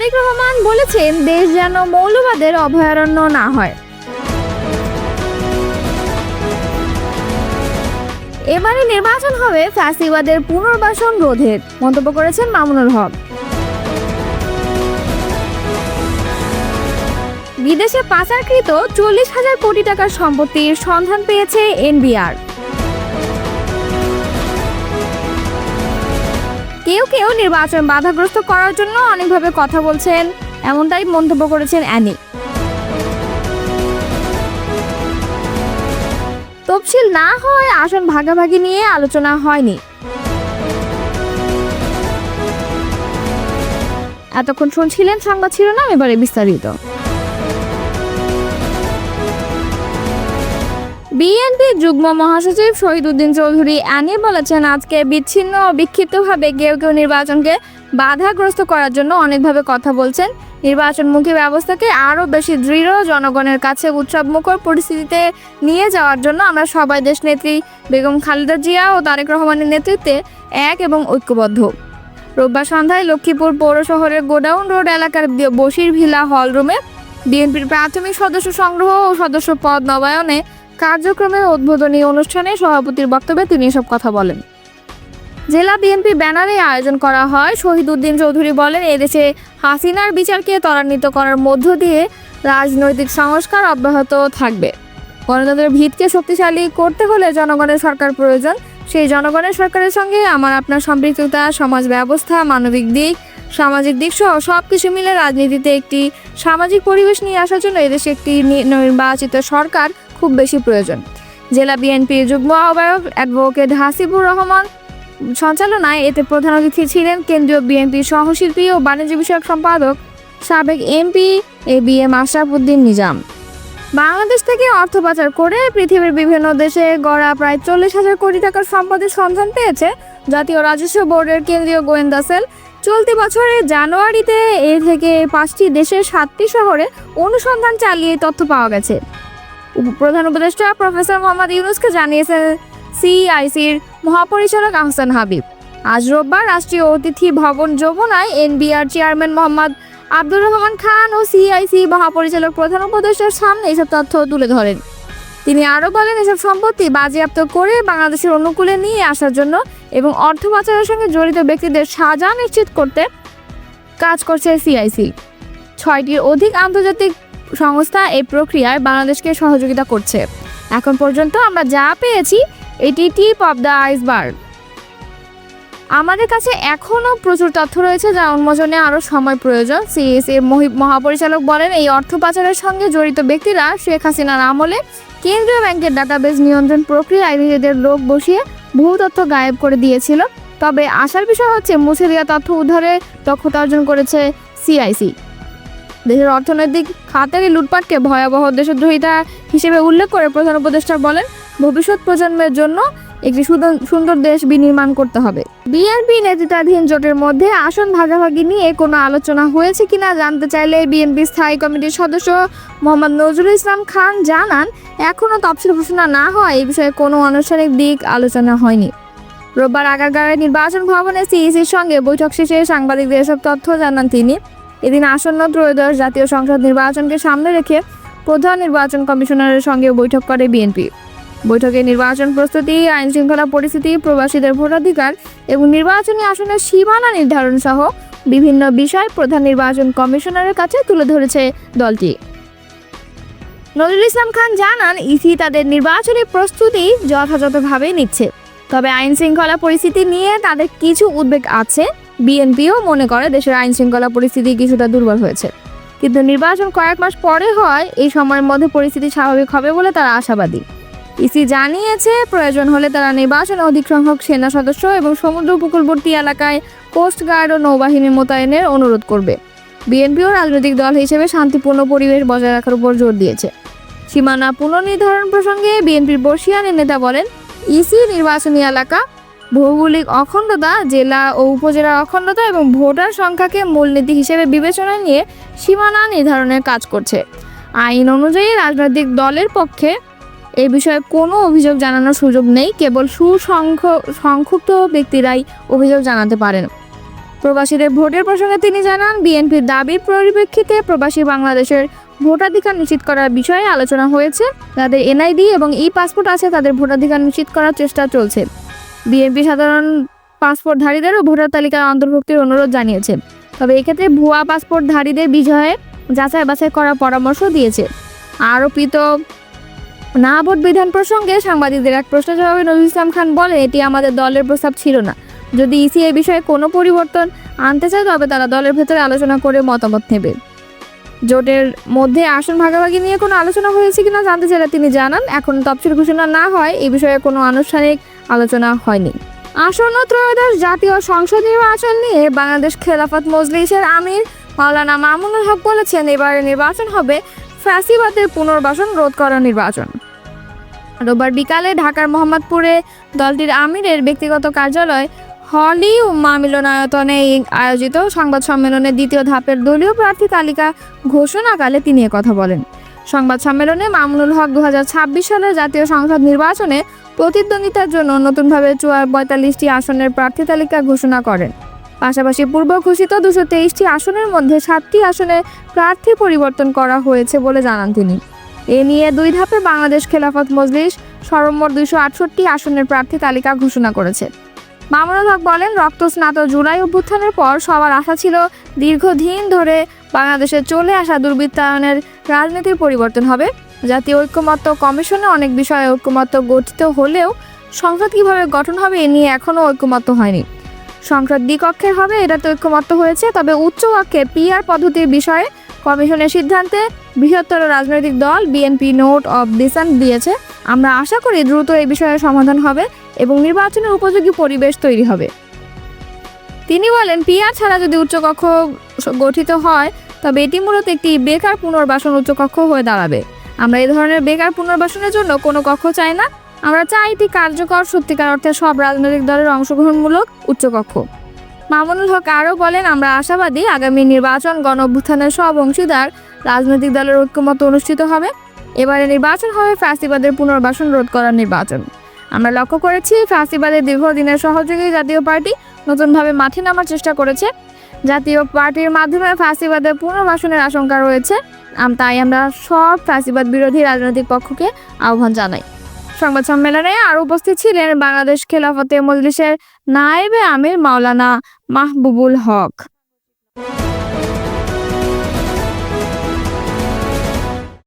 তারেক রহমান বলেছেন দেশ যেন মৌলবাদের অভয়ারণ্য না হয়। এবারে নির্বাচন হবে ফ্যাসিবাদের পুনর্বাসন রোধের, মন্তব্য করেছেন মামুনুল হক। বিদেশে পাচারকৃত 40,000 কোটি টাকার সম্পত্তির সন্ধান পেয়েছে এনবিআর। কেউ কেউ নির্বাচন বাধাগ্রস্ত করার জন্য অনেকভাবে কথা বলছেন, এমনটাই মন্তব্য করেছেন অ্যানি। তফসিল না হয় আসন ভাগাভাগি নিয়ে আলোচনা হয়নি। এতক্ষণ শুনছিলেন সংবাদ শিরোনাম, এবারে বিস্তারিত। বিএনপি যুগ্ম মহাসচিব শহীদ উদ্দিন চৌধুরী অ্যানি বলেছেন, আজকে বিচ্ছিন্ন ও বিক্ষিপ্তভাবে কেউ কেউ নির্বাচনকে বাধাগ্রস্ত করার জন্য অনেকভাবে কথা বলছেন। নির্বাচনমুখী ব্যবস্থাকে আরও বেশি দৃঢ়, জনগণের কাছে উৎসবমুখর পরিস্থিতিতে নিয়ে যাওয়ার জন্য আমরা সবাই দেশনেত্রী বেগম খালেদা জিয়া ও তারেক রহমানের নেতৃত্বে এক এবং ঐক্যবদ্ধ। রোববার সন্ধ্যায় লক্ষ্মীপুর পৌর শহরের গোডাউন রোড এলাকার বশির ভিলা হলরুমে বিএনপির প্রাথমিক সদস্য সংগ্রহ ও সদস্য পদ নবায়নে কার্যক্রমের উদ্বোধনী অনুষ্ঠানে সভাপতির বক্তব্যে তিনি এসব কথা বলেন। জেলা বিএনপি ব্যানারে আয়োজন করা হয়। শহীদ উদ্দিন চৌধুরী বলেন, এদেশে হাসিনার বিচারকে ত্বরান্বিত করার মধ্য দিয়ে রাজনৈতিক সংস্কার অব্যাহত থাকবে। গণতন্ত্রের ভিতকে শক্তিশালী করতে হলে জনগণের সরকার প্রয়োজন। সেই জনগণের সরকারের সঙ্গে আমার আপনার সম্পৃক্ততা, সমাজ ব্যবস্থা, মানবিক দিক, সামাজিক দিক সহ সব কিছু মিলে রাজনীতিতে একটি সামাজিক পরিবেশ নিয়ে আসার জন্য এদেশে একটি নির্বাচিত সরকার খুব বেশি প্রয়োজন। জেলা বিএনপির যুগ্ম আহ্বায়ক অ্যাডভোকেট হাসিবুর রহমান সঞ্চালনায় এতে প্রধান অতিথি ছিলেন কেন্দ্রীয় বিএনপি সহশিল্পী ও বাণিজ্য বিষয়ক সম্পাদক সাবেক এমপি এবিএম আশরাফ উদ্দিন নিজাম। বাংলাদেশ থেকে অর্থ পাচার করে পৃথিবীর বিভিন্ন দেশে গড়া প্রায় 40,000 কোটি টাকার সম্পদের সন্ধান পেয়েছে জাতীয় রাজস্ব বোর্ডের কেন্দ্রীয় গোয়েন্দা সেল। চলতি বছরের জানুয়ারিতে এ থেকে 5টি দেশের 7টি শহরে অনুসন্ধান চালিয়ে তথ্য পাওয়া গেছে। প্রধান উপদেষ্টা প্রফেসর মোহাম্মদ ইউনূসকে জানিয়েছেন সিআইসির মহাপরিচালক আহসান হাবিব। আজ রোববার রাষ্ট্রীয় অতিথি ভবন যমুনায় এনবিআর চেয়ারম্যান মোহাম্মদ আব্দুর রহমান খান ও সিআইসি মহাপরিচালক প্রধান উপদেষ্টার সামনে এসব তথ্য তুলে ধরেন। তিনি আরও বলেন, এসব সম্পত্তি বাজেয়াপ্ত করে বাংলাদেশের অনুকূলে নিয়ে আসার জন্য এবং অর্থ পাচারের সঙ্গে জড়িত ব্যক্তিদের সাজা নিশ্চিত করতে কাজ করছে সিআইসি। 6টির অধিক আন্তর্জাতিক সংস্থা এই প্রক্রিয়ায় বাংলাদেশকে সহযোগিতা করছে। এখন পর্যন্ত আমরা যা পেয়েছি এটি টিপ অব দ্য আইসবার্গ। আমাদের কাছে এখনও প্রচুর তথ্য রয়েছে যা উন্মোচনে আরও সময় প্রয়োজন। সিএসএ মহাপরিচালক বলেন, এই অর্থ পাচারের সঙ্গে জড়িত ব্যক্তিরা শেখ হাসিনার আমলে কেন্দ্রীয় ব্যাংকের ডাটাবেস নিয়ন্ত্রণ প্রক্রিয়ায় নিজেদের লোক বসিয়ে ভূ তথ্য গায়েব করে দিয়েছিল। তবে আশার বিষয় হচ্ছে মুছে দেওয়া তথ্য উদ্ধারে দক্ষতা অর্জন করেছে সিআইসি। দেশের অর্থনৈতিক খাতের লুটপাটকে ভয়াবহ দেশদ্রোহিতা হিসেবে উল্লেখ করে প্রধান উপদেষ্টা বলেন, ভবিষ্যৎ প্রজন্মের জন্য একটি সুন্দর দেশ বিনির্মাণ করতে হবে। বিএনপি নেতৃত্বাধীন জোটের মধ্যে আসন ভাগাভাগি নিয়ে কোনো আলোচনা হয়েছে কিনা জানতে চাইলে বিএনপি স্থায়ী কমিটির সদস্য মোহাম্মদ নজরুল ইসলাম খান জানান, এখনও তফসিল ঘোষণা না হয় এই বিষয়ে কোনো আনুষ্ঠানিক দিক আলোচনা হয়নি। রোববার আগারগাঁওয়ের নির্বাচন ভবনে সিইসির সঙ্গে বৈঠক শেষে সাংবাদিকদের এসব তথ্য জানান তিনি। এদিন আসন্ন ত্রয়োদশ জাতীয় সংসদ নির্বাচনকে সামনে রেখে প্রধান নির্বাচন কমিশনারের সঙ্গে বৈঠক করে বিএনপি। বৈঠকে নির্বাচন প্রস্তুতি, আইন শৃঙ্খলা পরিস্থিতি, প্রবাসীদের ভোটাধিকার এবং নির্বাচনী আসনের সীমানা নির্ধারণ সহ বিভিন্ন বিষয় প্রধান নির্বাচন কমিশনারের কাছে তুলে ধরেছে দলটি। নজরুল ইসলাম খান জানান, ইসি তাদের নির্বাচনী প্রস্তুতি যথাযথভাবে নিচ্ছে, তবে আইন শৃঙ্খলা পরিস্থিতি নিয়ে তাদের কিছু উদ্বেগ আছে। বিএনপিও মনে করে দেশের আইন শৃঙ্খলা পরিস্থিতি কিছুটা দুর্বল হয়েছে, কিন্তু নির্বাচন কয়েক মাস পরে হয়, এই সময়ের মধ্যে পরিস্থিতি স্বাভাবিক হবে বলে তারা আশাবাদী। ইসি জানিয়েছে প্রয়োজন হলে তারা নির্বাচনে অধিক সংখ্যক সেনা সদস্য এবং সমুদ্র উপকূলবর্তী এলাকায় কোস্টগার্ড ও নৌবাহিনী মোতায়েনের অনুরোধ করবে। বিএনপিও রাজনৈতিক দল হিসেবে শান্তিপূর্ণ পরিবেশ বজায় রাখার উপর জোর দিয়েছে। সীমানা পুনর্নির্ধারণ প্রসঙ্গে বিএনপির বর্ষিয়ানের নেতা বলেন, ইসি নির্বাচনী এলাকা, ভৌগোলিক অখণ্ডতা, জেলা ও উপজেলার অখণ্ডতা এবং ভোটার সংখ্যাকে মূলনীতি হিসেবে বিবেচনায় নিয়ে সীমানা নির্ধারণের কাজ করছে। আইন অনুযায়ী রাজনৈতিক দলের পক্ষে এই বিষয়ে কোনো অভিযোগ জানানোর সুযোগ নেই, কেবল সংক্ষুব্ধ ব্যক্তিরাই অভিযোগ জানাতে পারেন। প্রবাসীদের ভোটের প্রসঙ্গে তিনি জানান, বিএনপির দাবির পরিপ্রেক্ষিতে প্রবাসী বাংলাদেশের ভোটাধিকার নিশ্চিত করার বিষয়ে আলোচনা হয়েছে। যাদের এনআইডি এবং ই পাসপোর্ট আছে তাদের ভোটাধিকার নিশ্চিত করার চেষ্টা চলছে। বিএনপি সাধারণ পাসপোর্টধারীদেরও ভোটার তালিকায় অন্তর্ভুক্তির অনুরোধ জানিয়েছে। তবে এক্ষেত্রে ভুয়া পাসপোর্টধারীদের বিষয়ে যাচাই বাছাই করার পরামর্শ দিয়েছে। আরোপিত না ভোট বিধান প্রসঙ্গে সাংবাদিকদের এক প্রশ্নের জবাবে নজরুল ইসলাম খান বলে, এটি আমাদের দলের প্রস্তাব ছিল না। যদি ইসি এই বিষয়ে কোনো পরিবর্তন আনতে চায় তবে তারা দলের ভেতরে আলোচনা করে মতামত নেবে। জোটের মধ্যে আসন ভাগাভাগি নিয়ে কোনো আলোচনা হয়েছে কিনা জানতে চাইলে তিনি জানান, এখন তফসিল ঘোষণা না হয় এই বিষয়ে কোনো আনুষ্ঠানিক আলোচনা হয়নি। আসন্ন ত্রয়োদশ জাতীয় সংসদ নির্বাচন নিয়ে বাংলাদেশ খেলাফত মজলিসের আমির মাওলানা মামুনুল হক বলেছেন, এবারে নির্বাচন হবে ফ্যাসিবাদের পুনর্বাসন রোধ করার নির্বাচন। রোববার বিকালে ঢাকার মোহাম্মদপুরে দলটির আমিরের ব্যক্তিগত কার্যালয় হলি উম্মা মিলনায়তনে আয়োজিত সংবাদ সম্মেলনের দ্বিতীয় ধাপের দলীয় প্রার্থী তালিকা ঘোষণাকালে তিনি কথা বলেন। সংবাদ সম্মেলনে মামুনুল হক 2026 সালের জাতীয় সংসদ নির্বাচনে প্রতিদ্বন্দ্বিতার জন্য নতুনভাবে 45টি আসনের প্রার্থী তালিকা ঘোষণা করেন। পাশাপাশি পূর্ব ঘোষিত 223টি আসনের মধ্যে 7টি আসনে প্রার্থী পরিবর্তন করা হয়েছে বলে জানান তিনি। এ নিয়ে দুই ধাপে বাংলাদেশ খেলাফত মজলিস সর্বমোট 268টি আসনের প্রার্থী তালিকা ঘোষণা করেছে। মামুনুল হক বলেন, রক্তস্নাত জুলাই অভ্যুত্থানের পর সবার আশা ছিল দীর্ঘদিন ধরে বাংলাদেশে চলে আসা দুর্বৃত্তায়নের রাজনীতির পরিবর্তন হবে। জাতীয় ঐক্যমত্য কমিশনে অনেক বিষয়ে ঐক্যমত্য গঠিত হলেও সংসদ কীভাবে গঠন হবে এ নিয়ে এখনও ঐক্যমত্য হয়নি। সংসদ দ্বিকক্ষের হবে এটাতে ঐক্যমত্য হয়েছে, তবে উচ্চকক্ষে পিআর পদ্ধতির বিষয়ে কমিশনের সিদ্ধান্তে বৃহত্তর রাজনৈতিক দল বিএনপি নোট অব ডিসেন্ট দিয়েছে। আমরা আশা করি দ্রুত এই বিষয়ে সমাধান হবে এবং নির্বাচনের উপযোগী পরিবেশ তৈরি হবে। তিনি বলেন, পিআর ছাড়া যদি উচ্চকক্ষ গঠিত হয় তবে এটি মূলত একটি বেকার পুনর্বাসন উচ্চকক্ষ হয়ে দাঁড়াবে। আমরা এই ধরনের বেকার পুনর্বাসনের জন্য কোনো কক্ষ চাই না। আমরা চাই এটি কার্যকর, সত্যিকার অর্থে সব রাজনৈতিক দলের অংশগ্রহণমূলক উচ্চকক্ষ। মামুনুল হক আরও বলেন, আমরা আশাবাদী আগামী নির্বাচন গণ অভ্যুত্থানের সব অংশীদার রাজনৈতিক দলের ঐক্যমত অনুষ্ঠিত হবে। এবারে নির্বাচন হবে ফ্যাসিবাদের পুনর্বাসন রোধ করার নির্বাচন। আমরা লক্ষ্য করেছি ফ্যাসিবাদের দীর্ঘদিনের সহযোগী জাতীয় পার্টি নতুনভাবে মাঠে নামার চেষ্টা করেছে। জাতীয় পার্টির মাধ্যমে ফ্যাসিবাদের পুনর্বাসনের আশঙ্কা রয়েছে। তাই আমরা সব ফ্যাসিবাদ বিরোধী রাজনৈতিক পক্ষকে আহ্বান জানাই। সংবাদ সম্মেলনে আরও উপস্থিত ছিলেন বাংলাদেশ খেলাফতে মজলিসের নায়েবে আমির মাওলানা মাহবুবুল হক।